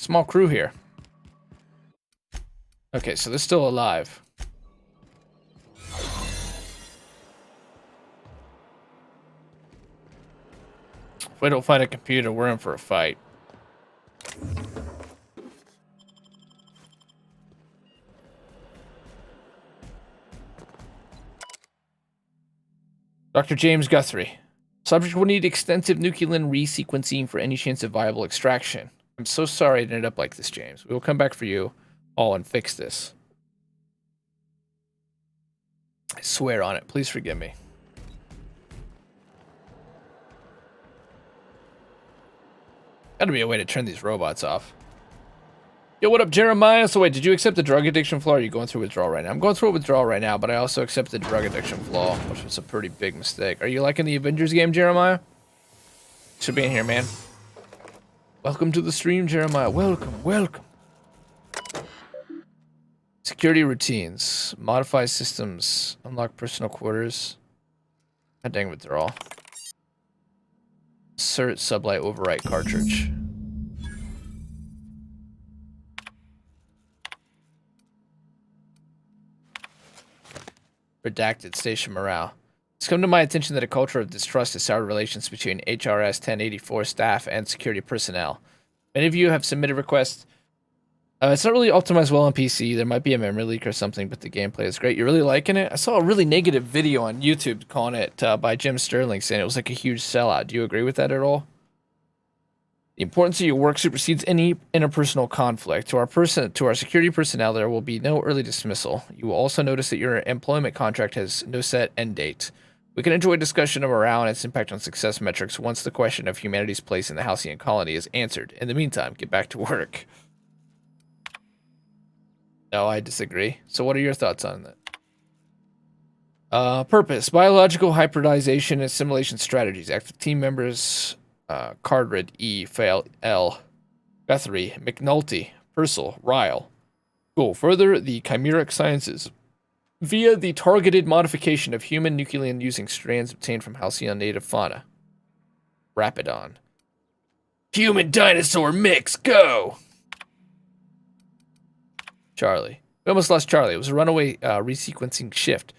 Small crew here. Okay, so they're still alive. If we don't find a computer, we're in for a fight. Dr. James Guthrie. Subject will need extensive nucleolin resequencing for any chance of viable extraction. I'm so sorry it ended up like this, James. We will come back for you all and fix this. I swear on it. Please forgive me. Gotta be a way to turn these robots off. Yo, what up, Jeremiah? So wait, did you accept the drug addiction flaw, or are you going through withdrawal right now? I'm going through a withdrawal right now, but I also accepted the drug addiction flaw, which was a pretty big mistake. Are you liking the Avengers game, Jeremiah? Should be in here, man. Welcome to the stream, Jeremiah. Welcome, welcome. Security routines. Modify systems. Unlock personal quarters. God dang withdrawal. Insert sublight overwrite cartridge. Redacted station morale. It's come to my attention that a culture of distrust has soured relations between HRS 1084 staff and security personnel. Many of you have submitted requests. It's not really optimized well on PC. There might be a memory leak or something, but the gameplay is great. You're really liking it? I saw a really negative video on YouTube calling it by Jim Sterling, saying it was like a huge sellout. Do you agree with that at all? The importance of your work supersedes any interpersonal conflict. To our security personnel, there will be no early dismissal. You will also notice that your employment contract has no set end date. We can enjoy discussion of morale and its impact on success metrics once the question of humanity's place in the Halcyon colony is answered. In the meantime, get back to work. No, I disagree. So what are your thoughts on that? Purpose. Biological hybridization and assimilation strategies. Active team members... Cardred, E, Fail, L, Guthrie, McNulty, Purcell, Ryle. Goal. Further the chimeric sciences via the targeted modification of human nucleolin using strands obtained from Halcyon native fauna. Rapidon. Human dinosaur mix, go! Charlie. We almost lost Charlie. It was a runaway resequencing shift.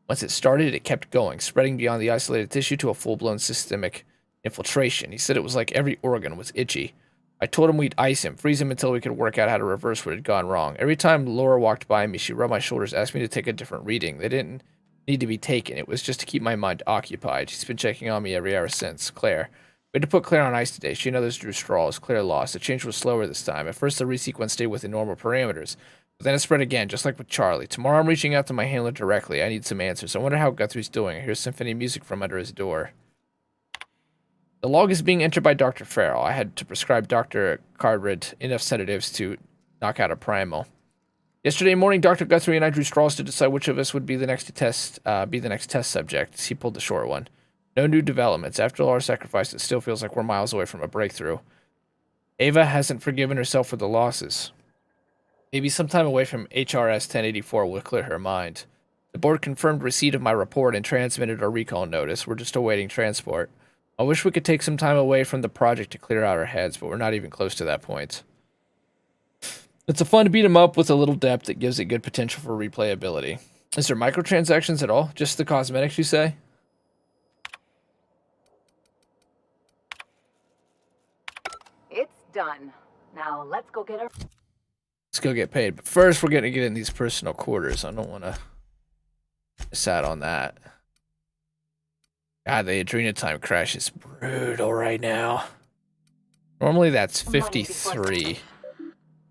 Once it started, it kept going, spreading beyond the isolated tissue to a full-blown systemic infiltration. He said it was like every organ was itchy. I told him we'd ice him, freeze him until we could work out how to reverse what had gone wrong. Every time Laura walked by me, she rubbed my shoulders, asked me to take a different reading. They didn't need to be taken. It was just to keep my mind occupied. She's been checking on me every hour since. Claire. We had to put Claire on ice today. She and others drew straws. Claire lost. The change was slower this time. At first, the resequence stayed within normal parameters. But then it spread again, just like with Charlie. Tomorrow, I'm reaching out to my handler directly. I need some answers. I wonder how Guthrie's doing. I hear symphony music from under his door. The log is being entered by Dr. Farrell. I had to prescribe Dr. Cardred enough sedatives to knock out a primal. Yesterday morning, Dr. Guthrie and I drew straws to decide which of us would be the next test subject. He pulled the short one. No new developments. After all our sacrifice, it still feels like we're miles away from a breakthrough. Ava hasn't forgiven herself for the losses. Maybe sometime away from HRS 1084 will clear her mind. The board confirmed receipt of my report and transmitted our recall notice. We're just awaiting transport. I wish we could take some time away from the project to clear out our heads, but we're not even close to that point. It's a fun to beat 'em up with a little depth that gives it good potential for replayability. Is there microtransactions at all? Just the cosmetics, you say? It's done. Now let's go get our... Let's go get paid. But first, we're going to get in these personal quarters. I don't want to miss out on that. God, the Adrena time crash is brutal right now. Normally that's 53.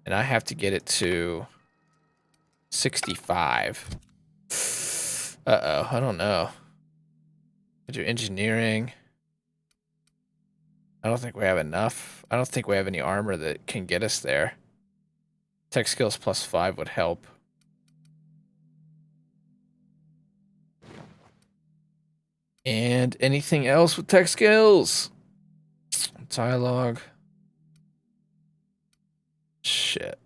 And I have to get it to 65. Uh-oh, I don't know. I do engineering. I don't think we have enough. I don't think we have any armor that can get us there. Tech skills +5 would help. And anything else with tech skills? Dialogue. Shit.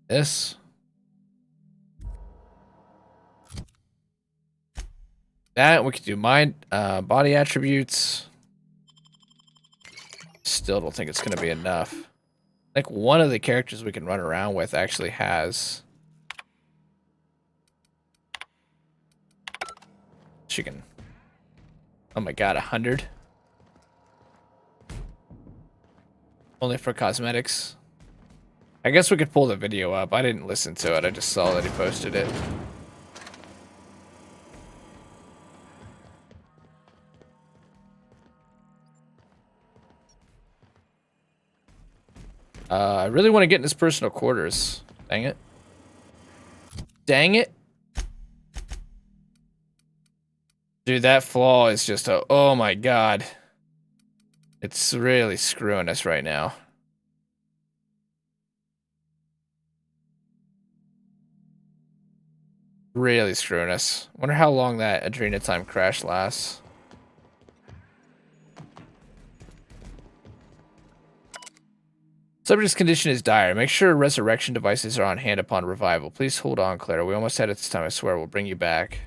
This. That we could do mind body attributes. Still don't think it's going to be enough. Like, one of the characters we can run around with actually has chicken. Oh my god, 100? Only for cosmetics. I guess we could pull the video up. I didn't listen to it. I just saw that he posted it. I really want to get in his personal quarters. Dang it. Dang it. Dude, that flaw is just a... Oh my god. It's really screwing us right now. Really screwing us. Wonder how long that Adrena time crash lasts. Subject's condition is dire. Make sure resurrection devices are on hand upon revival. Please hold on, Clara. We almost had it this time, I swear. We'll bring you back.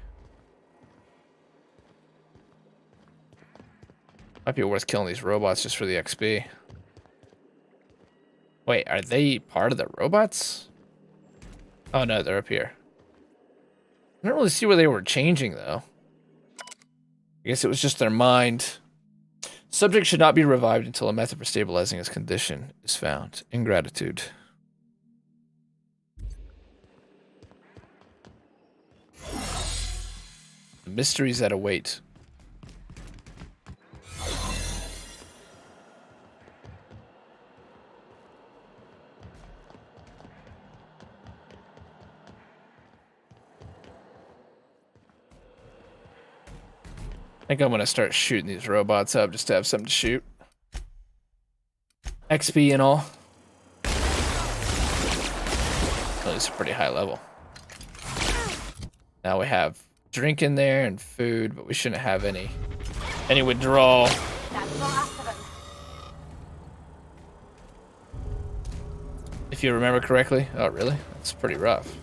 Might be worth killing these robots just for the XP. Wait, are they part of the robots? Oh no, they're up here. I don't really see where they were changing, though. I guess it was just their mind. Subject should not be revived until a method for stabilizing his condition is found. Ingratitude. The mysteries that await. I think I'm going to start shooting these robots up just to have something to shoot. XP and all. At least a pretty high level. Now we have drink in there and food, but we shouldn't have any withdrawal. If you remember correctly. Oh, really? That's pretty rough.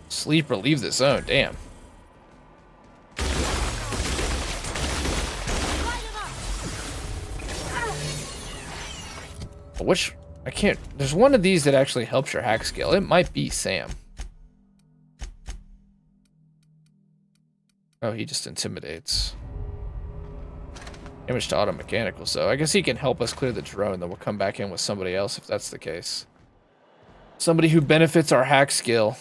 Sleep or leave the zone. Damn. Which, I can't, there's one of these that actually helps your hack skill. It might be Sam. Oh, he just intimidates. Damage to auto mechanical, so I guess he can help us clear the drone, then we'll come back in with somebody else if that's the case. Somebody who benefits our hack skill.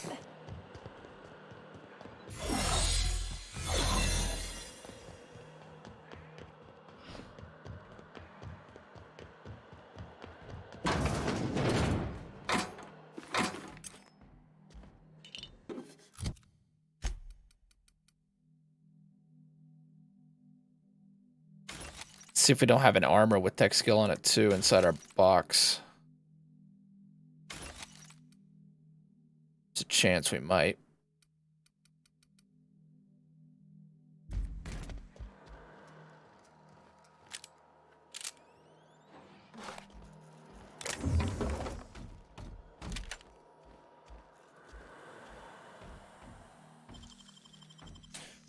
See if we don't have an armor with tech skill on it too inside our box. There's a chance we might.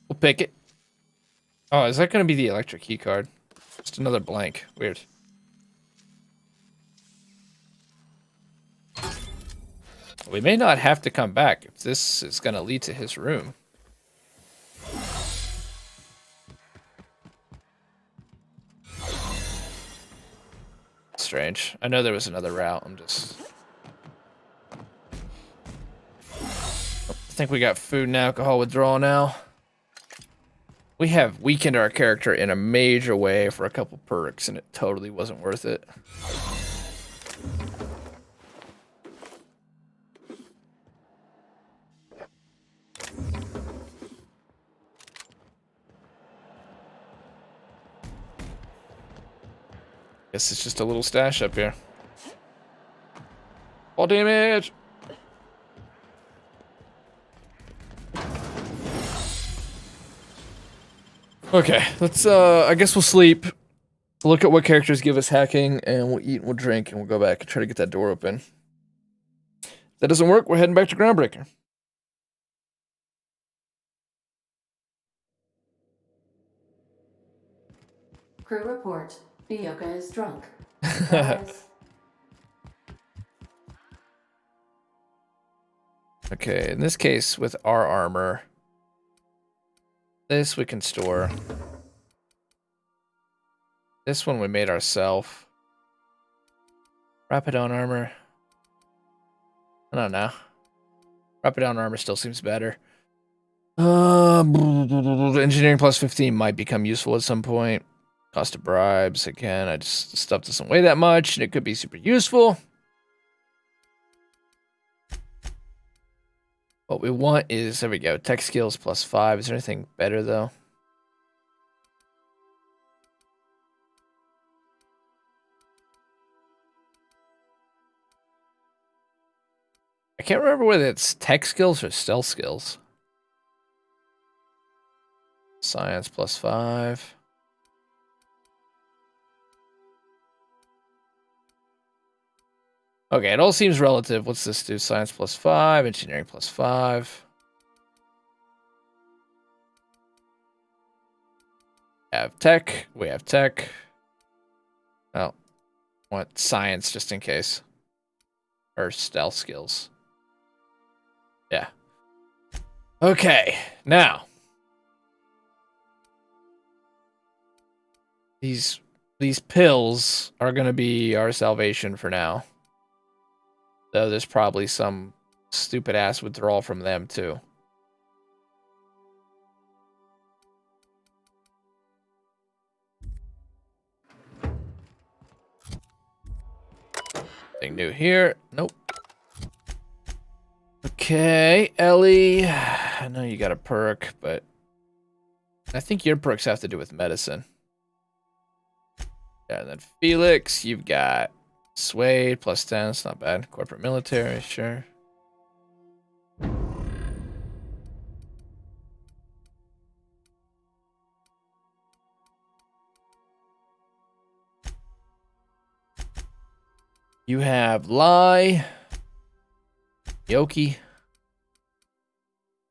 We'll pick it. Oh, is that going to be the electric key card? Just another blank. Weird. We may not have to come back if this is going to lead to his room. Strange. I know there was another route. I'm just... I think we got food and alcohol withdrawal now. We have weakened our character in a major way for a couple perks, and it totally wasn't worth it. Guess it's just a little stash up here. All damage! Okay, let's, I guess we'll sleep. Look at what characters give us hacking, and we'll eat and we'll drink, and we'll go back and try to get that door open. If that doesn't work, we're heading back to Groundbreaker. Crew report. Nyoka is drunk. Surprise. Okay, in this case, with our armor, this we can store. This one we made ourselves. Rapidon armor. I don't know. Rapidon armor still seems better. Engineering plus 15 might become useful at some point. Cost of bribes. Again, the stuff doesn't weigh that much, and it could be super useful. What we want is, there we go, tech skills plus 5. Is there anything better, though? I can't remember whether it's tech skills or stealth skills. Science plus 5. Okay, it all seems relative. What's this do? Science plus 5, engineering plus 5. Have tech. We have tech. Oh, want science just in case. Or stealth skills. Yeah. Okay, now. These pills are going to be our salvation for now. Though there's probably some stupid ass withdrawal from them too. Anything new here? Nope. Okay, Ellie. I know you got a perk, but I think your perks have to do with medicine. Yeah, and then Felix, you've got Suede plus 10. It's not bad. Corporate military, sure. You have Lai, Yoki,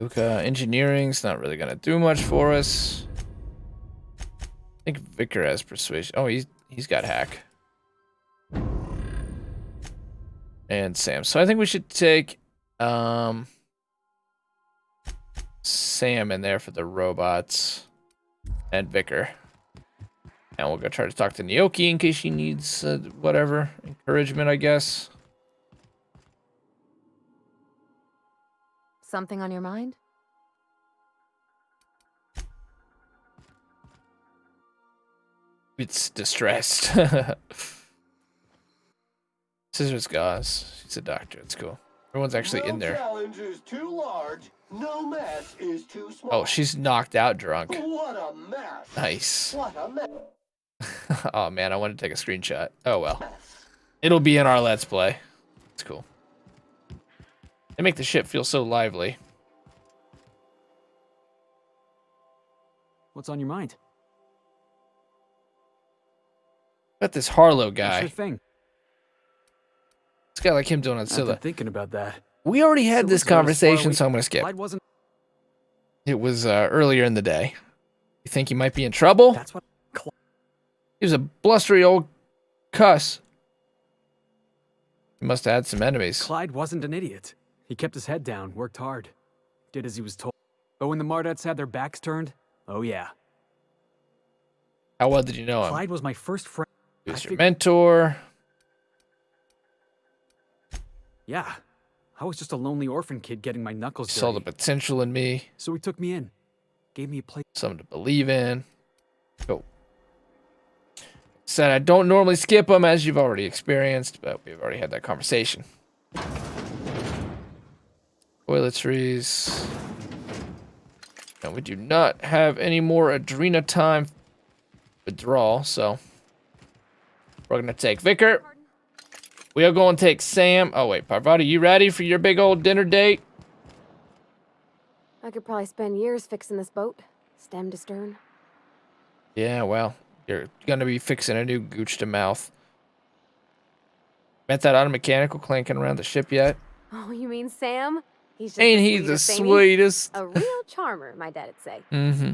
Uka. Engineering's not really gonna do much for us. I think Vicar has persuasion. Oh, he's got hack. And Sam. So I think we should take Sam in there for the robots and Vicar. And we'll go try to talk to Nyoki in case she needs whatever encouragement, I guess. Something on your mind? It's distressed. Scissors Gauze. She's a doctor. It's cool. Everyone's actually in there. Challenge is too large. No mess is too small. Oh, she's knocked out drunk. What a mess. Nice. What a mess. Oh man, I want to take a screenshot. Oh well. It'll be in our Let's Play. It's cool. They make the ship feel so lively. What's on your mind? Got this Harlow What's guy. your thing? This guy like him doing on I've been Scylla. thinking about that. We already had this Scylla's not as far conversation, away- so I'm gonna skip. Clyde wasn't. It was earlier in the day. You think he might be in trouble? That's what. He was a blustery old cuss. He must have had some enemies. Clyde wasn't an idiot. He kept his head down, worked hard, did as he was told. But when the Mardets had their backs turned, oh yeah. How well did you know him? Clyde was my first friend. He was I your fig- mentor. Yeah. I was just a lonely orphan kid getting my He knuckles saw the dirty. potential in me. So he took me in, gave me a place. Something to believe in. Go. Said I don't normally skip them, as you've already experienced, but we've already had that conversation. Toiletries. And we do not have any more Adrena time withdrawal, so we're gonna take Vicar. We are going to take Sam. Oh wait, Parvati, you ready for your big old dinner date? I could probably spend years fixing this boat, stem to stern. Yeah, well, you're gonna be fixing a new gooch to mouth. Met that auto mechanical clanking around the ship yet? Oh, you mean Sam? He's just Ain't he the sweetest, ain't he? sweetest? A real charmer, my dad'd say. Mm-hmm.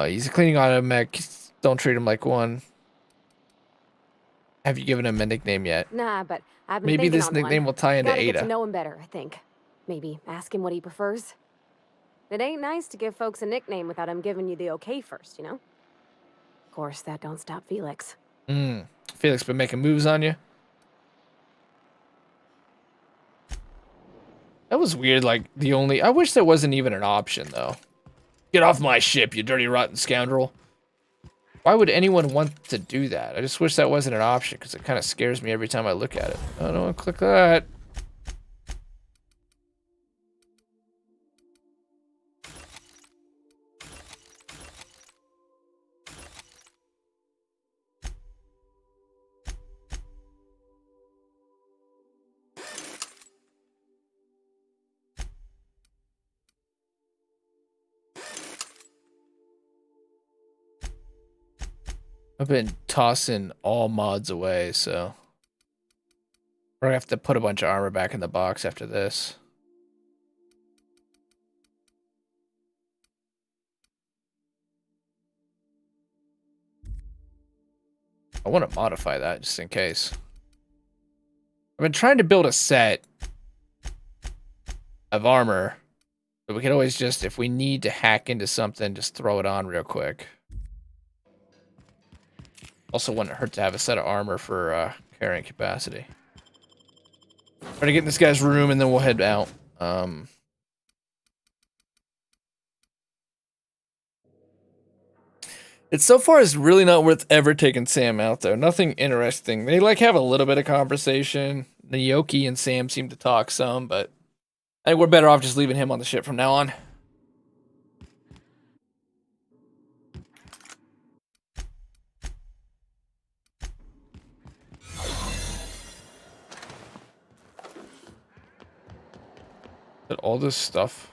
He's a cleaning automatic. Don't treat him like one. Have you given him a nickname yet? Nah, but I've been Maybe thinking this on nickname one. will tie into Gotta get to Ada. know him better, I think. Maybe ask him what he prefers. It ain't nice to give folks a nickname without him giving you the okay first, you know? Of course, that don't stop Felix. Felix been making moves on you? That was weird, like, I wish there wasn't even an option, though. Get off my ship, you dirty, rotten scoundrel. Why would anyone want to do that? I just wish that wasn't an option, because it kind of scares me every time I look at it. I don't want to click that. I've been tossing all mods away, so we're gonna have to put a bunch of armor back in the box after this. I want to modify that just in case. I've been trying to build a set of armor, but we could always just, if we need to hack into something, just throw it on real quick. Also wouldn't hurt to have a set of armor for carrying capacity. Try to get in this guy's room and then we'll head out. It's so far is really not worth ever taking Sam out though. Nothing interesting. They like have a little bit of conversation. Naoki and Sam seem to talk some, but I think we're better off just leaving him on the ship from now on. But all this stuff.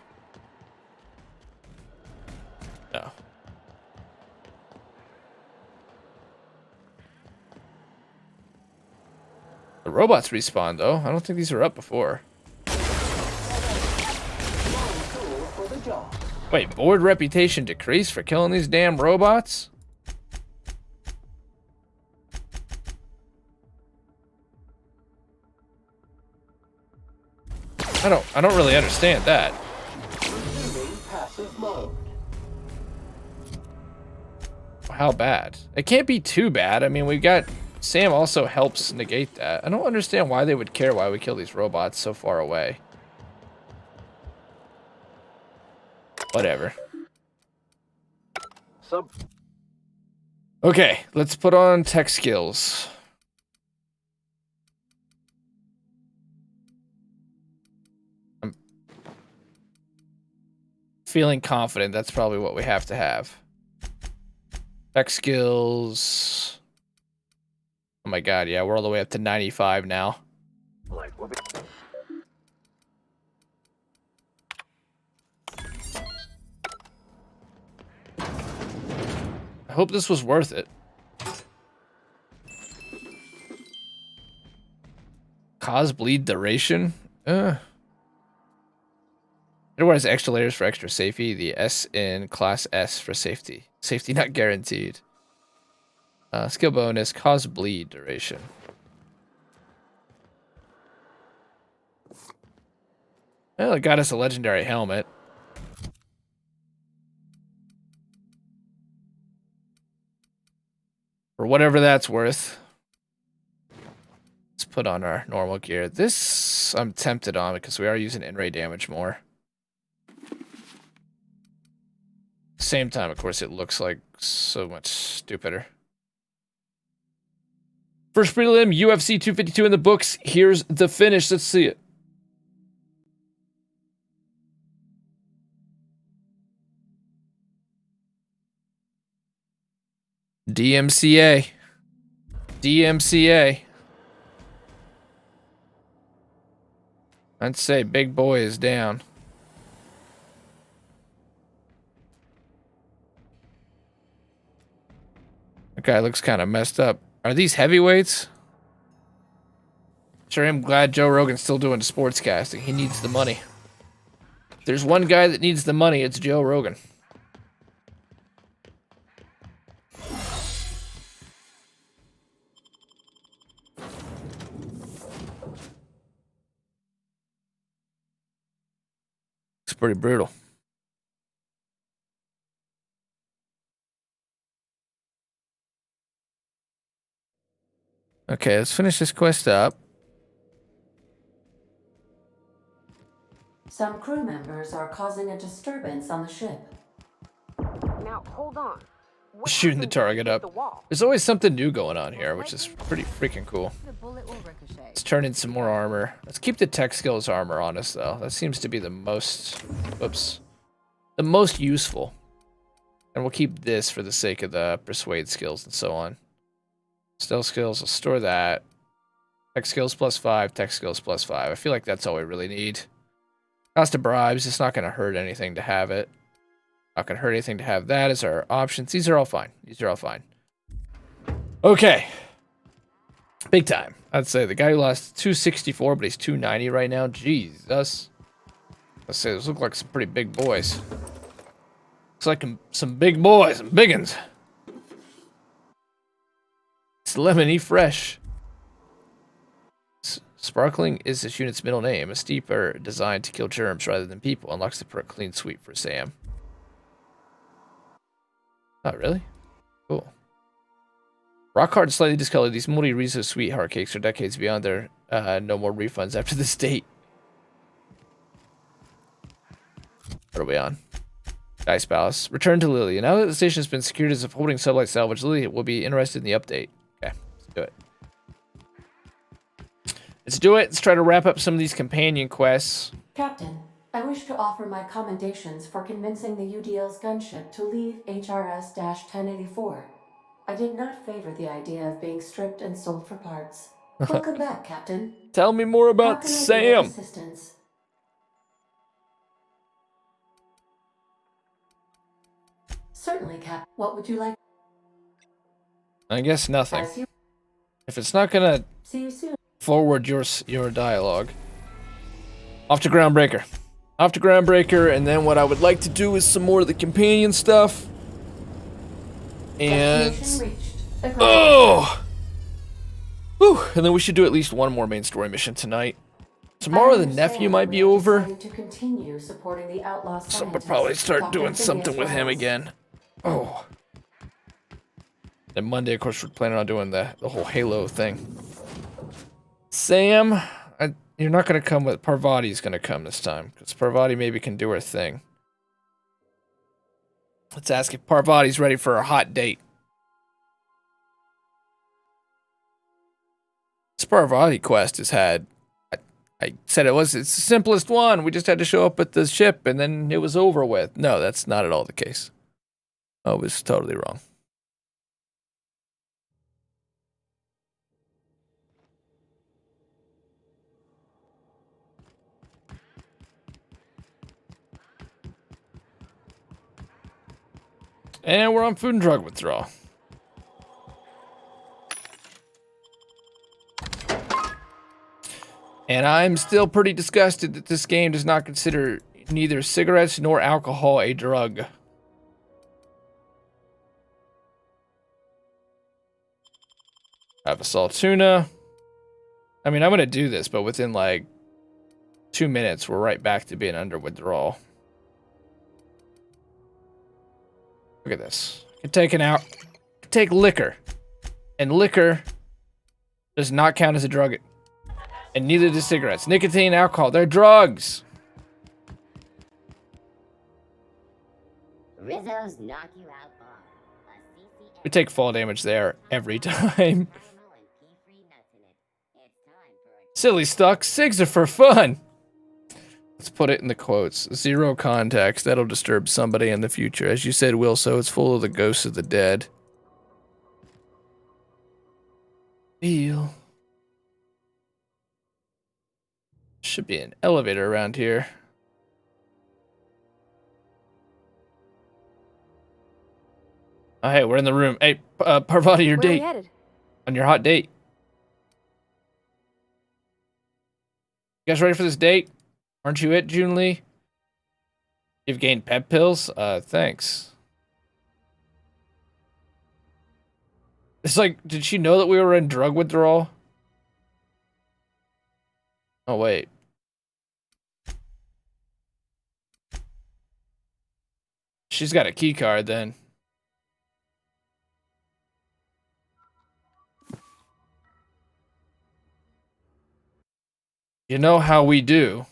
No. The robots respawn though. I don't think these were up before. Wait, board reputation decreased for killing these damn robots? I don't really understand that. Passive mode. How bad? It can't be too bad. I mean, we got Sam also helps negate that. I don't understand why they would care why we kill these robots so far away. Whatever. Okay, let's put on tech skills. I'm feeling confident that's probably what we have to have. Tech skills. Oh my god, yeah, we're all the way up to 95 now. I hope this was worth it. Cause bleed duration? It requires extra layers for extra safety. The S in class S for safety. Safety not guaranteed. Skill bonus, cause bleed duration. Well, it got us a legendary helmet. For whatever that's worth. Let's put on our normal gear. This I'm tempted on because we are using in-ray damage more. Same time, of course, it looks like so much stupider. First prelim, UFC 252 in the books. Here's the finish. Let's see it. DMCA. DMCA. I'd say big boy is down. That guy looks kind of messed up. Are these heavyweights? Sure, I'm glad Joe Rogan's still doing sports casting. He needs the money. If there's one guy that needs the money, it's Joe Rogan. It's pretty brutal. Okay, let's finish this quest up. Some crew members are causing a disturbance on the ship. Now, hold on. What Shooting the happened when you target hit up. the wall? There's always something new going on here, which is pretty freaking cool. The bullet will ricochet. Let's turn in some more armor. Let's keep the tech skills armor on us, though. That seems to be the most... Whoops. The most useful. And we'll keep this for the sake of the persuade skills and so on. Stealth skills, I'll store that. Tech skills +5, tech skills +5. I feel like that's all we really need. Cost of bribes, it's not going to hurt anything to have it. Not going to hurt anything to have that as our options. These are all fine. These are all fine. Okay. Big time. I'd say the guy who lost 264, but he's 290 right now. Jesus. Let's say those look like some pretty big boys. Looks like some big boys, some biggins. It's lemony fresh. Sparkling is this unit's middle name. A steeper designed to kill germs rather than people. Unlocks the perk clean sweep for Sam. Oh, really? Cool. Rock hard, slightly discolored. These moldy Rizzo sweetheart cakes are decades beyond their no more refunds after this date. What are we on? Dice Palace. Return to Lily. Now that the station has been secured as a holding sublight salvage, Lily will be interested in the update. Okay, let's do it. Let's do it. Let's try to wrap up some of these companion quests. Captain, I wish to offer my commendations for convincing the UDL's gunship to leave HRS-1084. I did not favor the idea of being stripped and sold for parts. Welcome back, Captain. Tell me more How about can I be of Sam. assistance? Certainly, Cap. What would you like? I guess nothing. As you If it's not gonna see you soon. forward your dialogue. Off to Groundbreaker. Off to Groundbreaker, and then what I would like to do is some more of the companion stuff. And Destination reached. Agreed. oh, whew, and then we should do at least one more main story mission tonight. Tomorrow the nephew might be over, To continue supporting the outlaw so we'll scientist, probably start Dr. doing something with him Phineas again. Oh. And Monday, of course, we're planning on doing the whole Halo thing. Sam, you're not going to come with... Parvati's going to come this time, because Parvati maybe can do her thing. Let's ask if Parvati's ready for a hot date. This Parvati quest has had... I said it's the simplest one. We just had to show up at the ship, and then it was over with. No, that's not at all the case. I was totally wrong. And we're on food and drug withdrawal. And I'm still pretty disgusted that this game does not consider neither cigarettes nor alcohol a drug. Have a salt tuna. I mean, I'm going to do this, but within like 2 minutes, we're right back to being under withdrawal. Look at this. I can take liquor. And liquor does not count as a drug. And neither do cigarettes. Nicotine, alcohol, they're drugs. Rizzo's knock you out bar. We take fall damage there every time. Silly stuck. Cigs are for fun. Let's put it in the quotes. Zero context. That'll disturb somebody in the future. As you said, Will, so it's full of the ghosts of the dead. Feel. Should be an elevator around here. Oh, hey, we're in the room. Hey, Parvati, your Where are we date. headed? On your hot date. You guys ready for this date? Aren't you it, June Lee? You've gained pep pills? Thanks. It's like, did she know that we were in drug withdrawal? Oh, wait. She's got a key card then. You know how we do.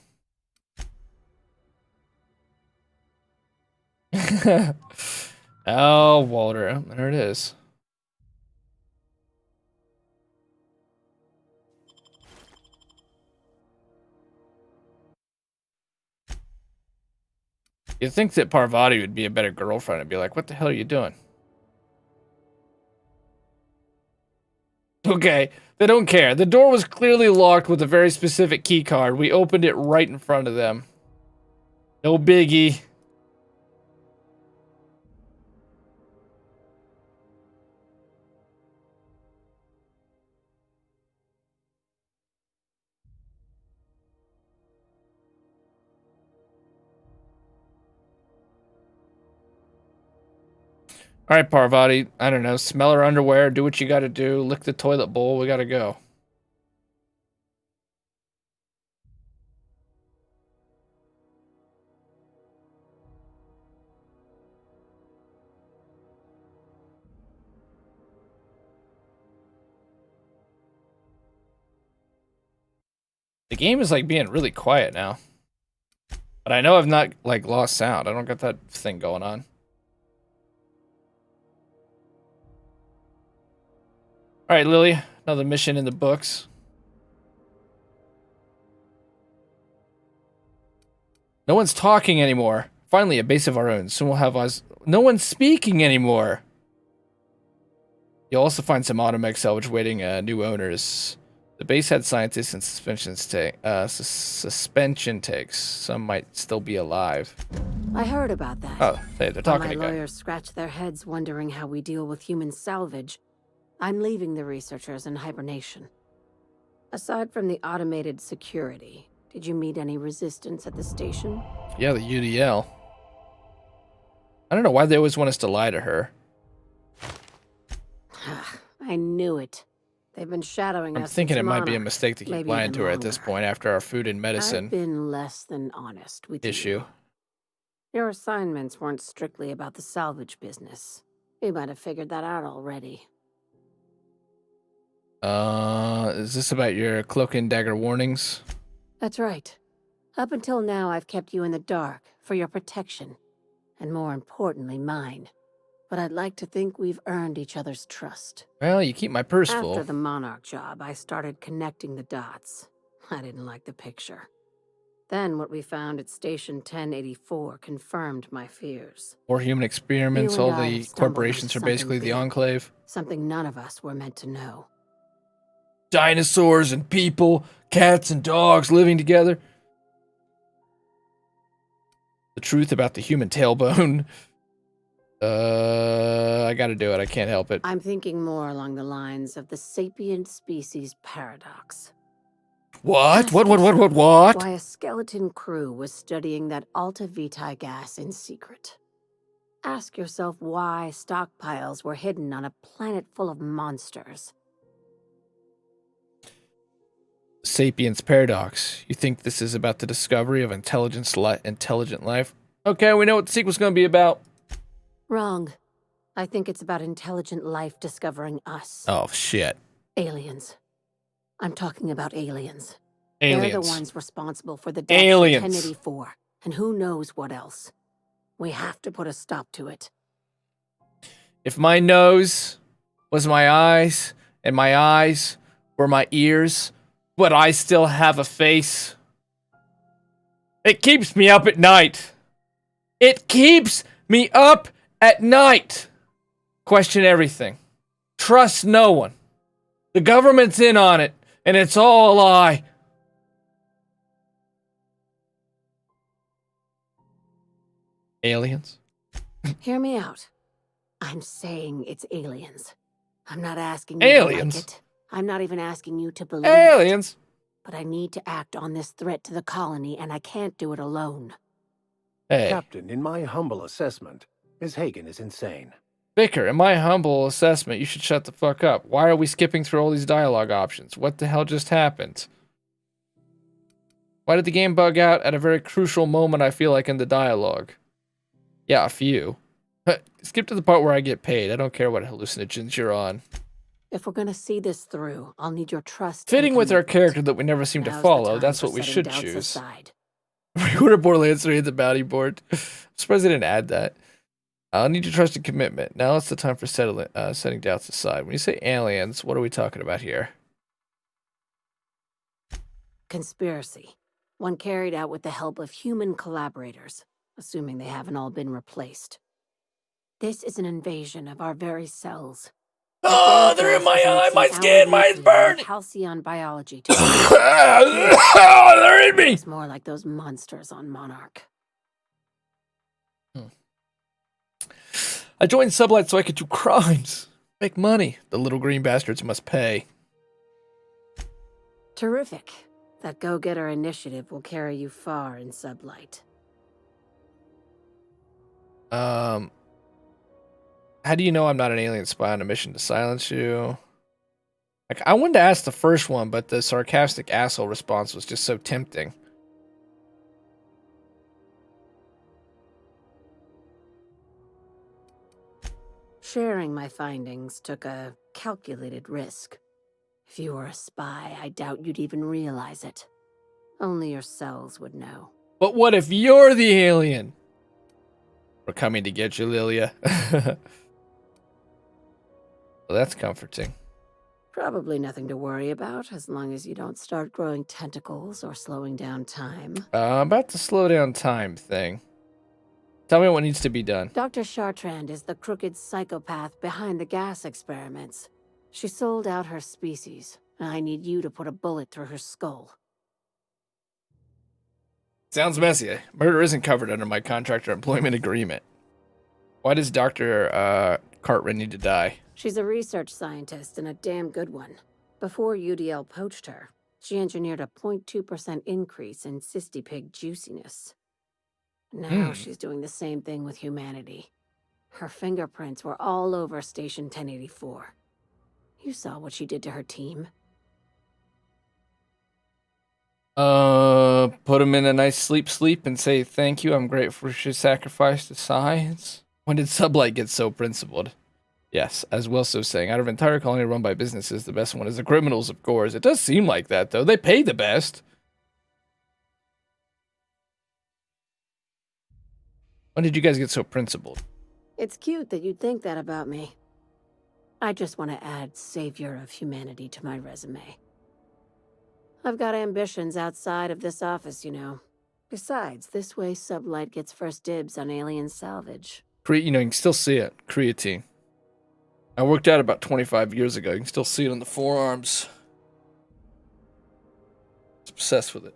Oh, Walter. There it is. You'd think that Parvati would be a better girlfriend and be like, what the hell are you doing? Okay, they don't care. The door was clearly locked with a very specific key card. We opened it right in front of them. No biggie. All right, Parvati. I don't know. Smell her underwear. Do what you got to do. Lick the toilet bowl. We got to go. The game is like being really quiet now. But I know I've not like lost sound. I don't got that thing going on. All right, Lily. Another mission in the books. No one's talking anymore. Finally, a base of our own. Soon we'll have us. No one's speaking anymore. You'll also find some Automech salvage waiting new owners. The base had scientists and suspension takes. Some might still be alive. I heard about that. Oh, hey, they're While talking my again. lawyers scratch their heads wondering how we deal with human salvage, I'm leaving the researchers in hibernation. Aside from the automated security, did you meet any resistance at the station? Yeah, the UDL. I don't know why they always want us to lie to her. I knew it. They've been shadowing I'm us. thinking since it might be a Monarch. mistake to keep Maybe lying even to her at this longer. point after our food and I've medicine been less than honest with issue. you. Your assignments weren't strictly about the salvage business. You might have figured that out already. Is this about your cloak and dagger warnings? That's right. Up until now, I've kept you in the dark for your protection, and more importantly, mine. But I'd like to think we've earned each other's trust. Well, you keep my purse After full. the Monarch job, I started connecting the dots. I didn't like the picture. Then what we found at Station 1084 confirmed my fears. More human experiments. You and All I the have stumbled corporations are into something basically the big. Enclave. Something none of us were meant to know. Dinosaurs and people, cats and dogs living together. The truth about the human tailbone. I gotta do it. I can't help it. I'm thinking more along the lines of the sapient species paradox. What? What? Why a skeleton crew was studying that Alta Vitae gas in secret. Ask yourself why stockpiles were hidden on a planet full of monsters. Sapiens paradox. You think this is about the discovery of intelligent life? Okay, we know what the sequel's gonna be about. Wrong. I think it's about intelligent life discovering us. Oh, shit. Aliens. I'm talking about aliens. Aliens. They're the ones responsible for the death of Aliens. 1084, and who knows what else. We have to put a stop to it. If my nose was my eyes, and my eyes were my ears, would I still have a face? It keeps me up at night. It keeps me up at night. Question everything. Trust no one. The government's in on it, and it's all a lie. Aliens? Hear me out. I'm saying it's aliens. I'm not asking you Aliens? to like it. I'm not even asking you to believe it. Aliens? But I need to act on this threat to the colony, and I can't do it alone. Hey, Captain, in my humble assessment, Ms. Hagen is insane. Vicar, in my humble assessment, you should shut the fuck up. Why are we skipping through all these dialogue options? What the hell just happened? Why did the game bug out at a very crucial moment, I feel like, in the dialogue? Yeah, a few. Skip to the part where I get paid. I don't care what hallucinogens you're on. If we're gonna see this through, I'll need your trust. Fitting and with our commitment. character that we never seem to Now's the follow, time that's for what we setting should doubts choose. aside. Reorder Borderlands 3 at the bounty board. I'm surprised they didn't add that. I'll need your trust and commitment. Now it's the time for setting doubts aside. When you say aliens, what are we talking about here? Conspiracy. One carried out with the help of human collaborators, assuming they haven't all been replaced. This is an invasion of our very cells. Oh, they're in my eye, my skin, my burn! Halcyon biology. They're in me! It's more like those monsters on Monarch. I joined Sublight so I could do crimes. Make money. The little green bastards must pay. Terrific. That go-getter initiative will carry you far in Sublight. How do you know I'm not an alien spy on a mission to silence you? Like, I wanted to ask the first one, but the sarcastic asshole response was just so tempting. Sharing my findings took a calculated risk. If you were a spy, I doubt you'd even realize it. Only your cells would know. But what if you're the alien? We're coming to get you, Lilia. Well, that's comforting. Probably nothing to worry about, as long as you don't start growing tentacles or slowing down time. I'm about to slow down time thing. Tell me what needs to be done. Dr. Chartrand is the crooked psychopath behind the gas experiments. She sold out her species, and I need you to put a bullet through her skull. Sounds messy. Murder isn't covered under my contractor employment agreement. Why does Dr. Cartwright need to die? She's a research scientist and a damn good one. Before UDL poached her, she engineered a 0.2% increase in cystipig juiciness. Now she's doing the same thing with humanity. Her fingerprints were all over Station 1084. You saw what she did to her team. Put him in a nice sleep and say thank you. I'm grateful for your sacrifice to science. When did Sublight get so principled? Yes, as Wilso's saying, out of entire colony run by businesses, the best one is the criminals, of course. It does seem like that, though. They pay the best. When did you guys get so principled? It's cute that you'd think that about me. I just want to add savior of humanity to my resume. I've got ambitions outside of this office, you know. Besides, this way Sublight gets first dibs on alien salvage. You know, you can still see it. Creatine. I worked out about 25 years ago. You can still see it on the forearms. I'm obsessed with it.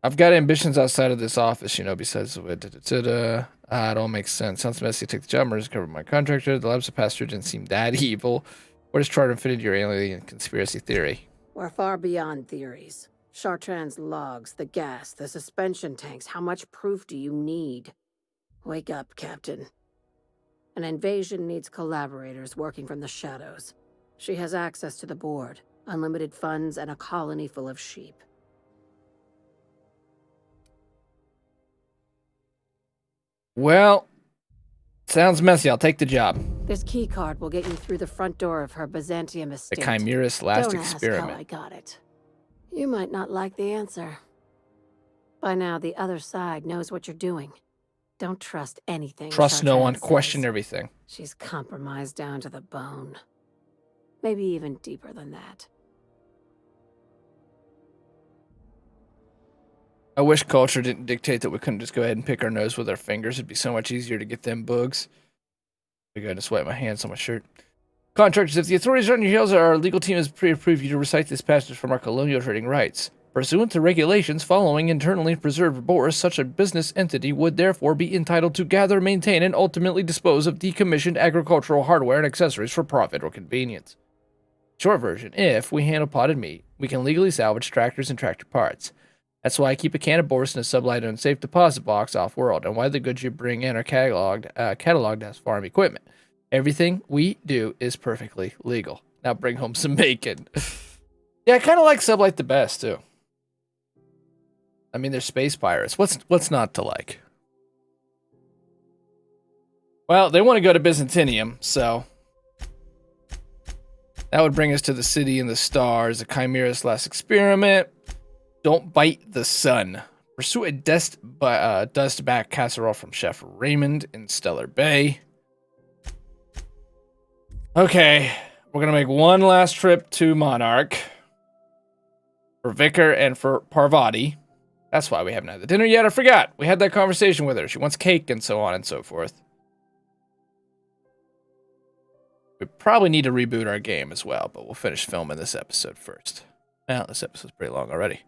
I've got ambitions outside of this office, you know, besides it all makes sense. Sounds messy. Take the job. Murders covered my contractor. The labs of pasture didn't seem that evil. Where does Charter fit into your alien conspiracy theory? We're far beyond theories. Chartrand's logs, the gas, the suspension tanks. How much proof do you need? Wake up, Captain. An invasion needs collaborators working from the shadows. She has access to the board, unlimited funds, and a colony full of sheep. Well, sounds messy. I'll take the job. This key card will get you through the front door of her Byzantium The estate. Chimera's last Don't ask experiment. how I got it. You might not like the answer. By now, the other side knows what you're doing. Don't trust anything. Trust no one. Chartrand Question says. everything. She's compromised down to the bone. Maybe even deeper than that. I wish culture didn't dictate that we couldn't just go ahead and pick our nose with our fingers. It'd be so much easier to get them bugs. I gotta just wipe my hands on my shirt. Contractors, if the authorities are on your heels, our legal team has pre-approved you to recite this passage from our colonial trading rights. Pursuant to regulations following internally preserved bores, such a business entity would therefore be entitled to gather, maintain, and ultimately dispose of decommissioned agricultural hardware and accessories for profit or convenience. Short version, if we handle potted meat, we can legally salvage tractors and tractor parts. That's why I keep a can of Boris in a Sublight owned safe deposit box off-world, and why the goods you bring in are cataloged as farm equipment. Everything we do is perfectly legal. Now bring home some bacon. Yeah, I kind of like Sublight the best, too. I mean, they're space pirates. What's not to like? Well, they want to go to Byzantium, so that would bring us to the city and the stars, the Chimera's last experiment. Don't bite the sun. Pursue a dust-back casserole from Chef Raymond in Stellar Bay. Okay, we're gonna make one last trip to Monarch for Vicar and for Parvati. That's why we haven't had the dinner yet. I forgot. We had that conversation with her. She wants cake and so on and so forth. We probably need to reboot our game as well, but we'll finish filming this episode first. Well, this episode's pretty long already.